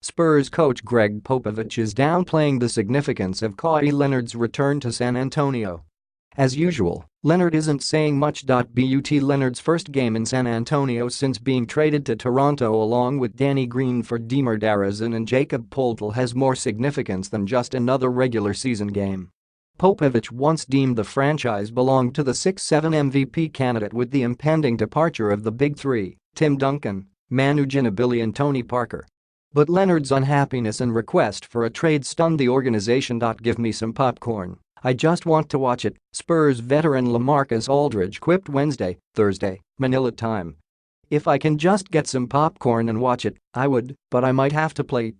Spurs coach Gregg Popovich is downplaying the significance of Kawhi Leonard's return to San Antonio. As usual, Leonard isn't saying much. But Leonard's first game in San Antonio since being traded to Toronto along with Danny Green for DeMar DeRozan and Jakob Poeltl has more significance than just another regular season game. Popovich once deemed the franchise belonged to the 6-7 MVP candidate with the impending departure of the Big Three, Tim Duncan, Manu Ginobili and Tony Parker. But Leonard's unhappiness and request for a trade stunned the organization. Give me some popcorn. I just want to watch it, Spurs veteran LaMarcus Aldridge quipped Thursday, Manila time. If I can just get some popcorn and watch it, I would, but I might have to play.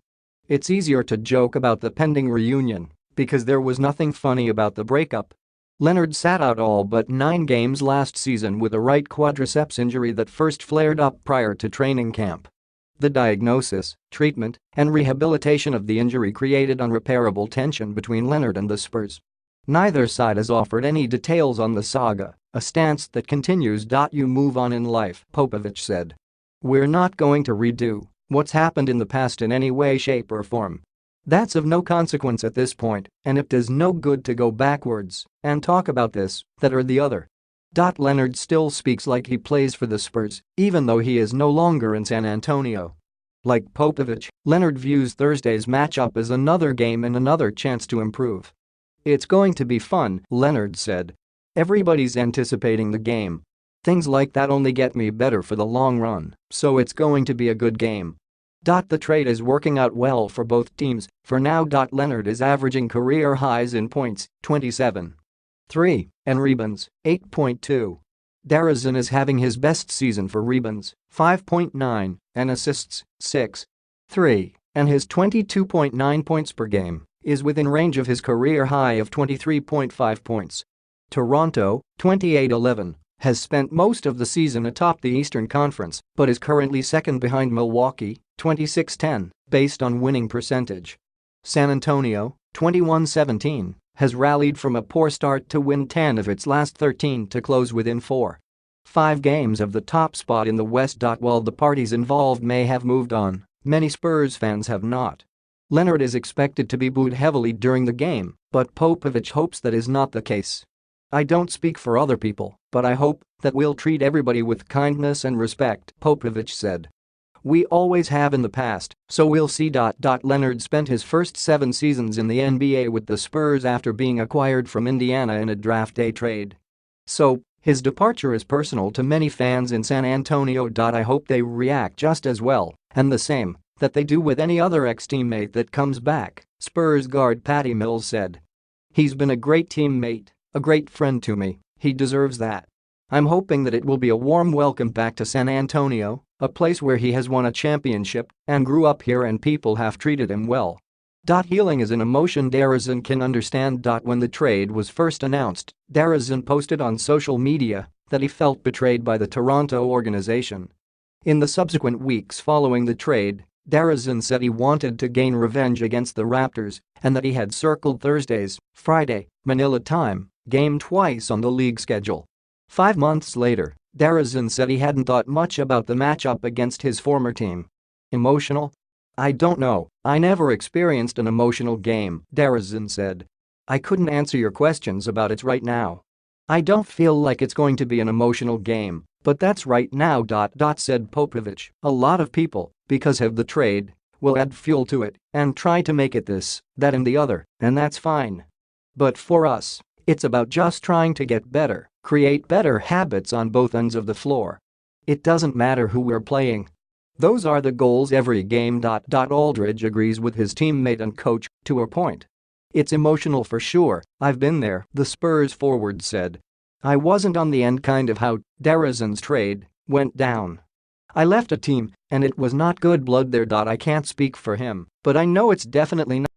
It's easier to joke about the pending reunion because there was nothing funny about the breakup. Leonard sat out all but 9 games last season with a right quadriceps injury that first flared up prior to training camp. The diagnosis, treatment, and rehabilitation of the injury created unrepairable tension between Leonard and the Spurs. Neither side has offered any details on the saga, a stance that continues. You move on in life, Popovich said. We're not going to redo what's happened in the past in any way, shape or form. That's of no consequence at this point, and it does no good to go backwards and talk about this, that or the other. Leonard still speaks like he plays for the Spurs, even though he is no longer in San Antonio. Like Popovich, Leonard views Thursday's matchup as another game and another chance to improve. It's going to be fun, Leonard said. Everybody's anticipating the game. Things like that only get me better for the long run, so it's going to be a good game. The trade is working out well for both teams for now. Leonard is averaging career highs in points, 27.3, and rebounds, 8.2. DeRozan is having his best season for rebounds, 5.9, and assists, 6.3, and his 22.9 points per game is within range of his career high of 23.5 points. Toronto, 28-11, has spent most of the season atop the Eastern Conference but is currently second behind Milwaukee, 26-10, based on winning percentage. San Antonio, 21-17, has rallied from a poor start to win 10 of its last 13 to close within 4.5 games of the top spot in the West. While the parties involved may have moved on, many Spurs fans have not. Leonard is expected to be booed heavily during the game, but Popovich hopes that is not the case. I don't speak for other people, but I hope that we'll treat everybody with kindness and respect, Popovich said. We always have in the past, so we'll see. Leonard spent his first 7 seasons in the NBA with the Spurs after being acquired from Indiana in a draft day trade. So, his departure is personal to many fans in San Antonio. I hope they react just as well, and the same, that they do with any other ex-teammate that comes back, Spurs guard Patty Mills said. He's been a great teammate, a great friend to me, he deserves that. I'm hoping that it will be a warm welcome back to San Antonio, a place where he has won a championship and grew up here and people have treated him well. Healing is an emotion DeRozan can understand. When the trade was first announced, DeRozan posted on social media that he felt betrayed by the Toronto organization. In the subsequent weeks following the trade, DeRozan said he wanted to gain revenge against the Raptors and that he had circled Thursday's, Friday, Manila time, game twice on the league schedule. 5 months later, DeRozan said he hadn't thought much about the matchup against his former team. Emotional? I don't know, I never experienced an emotional game, DeRozan said. I couldn't answer your questions about it right now. I don't feel like it's going to be an emotional game, but that's right now. Said Popovich. A lot of people, because of the trade, will add fuel to it and try to make it this, that and the other, and that's fine. But for us, it's about just trying to get better, create better habits on both ends of the floor. It doesn't matter who we're playing. Those are the goals every game. Aldridge agrees with his teammate and coach, to a point. It's emotional for sure, I've been there, the Spurs forward said. I wasn't on the end kind of how DeRozan's trade went down. I left a team, and it was not good blood there. I can't speak for him, but I know it's definitely not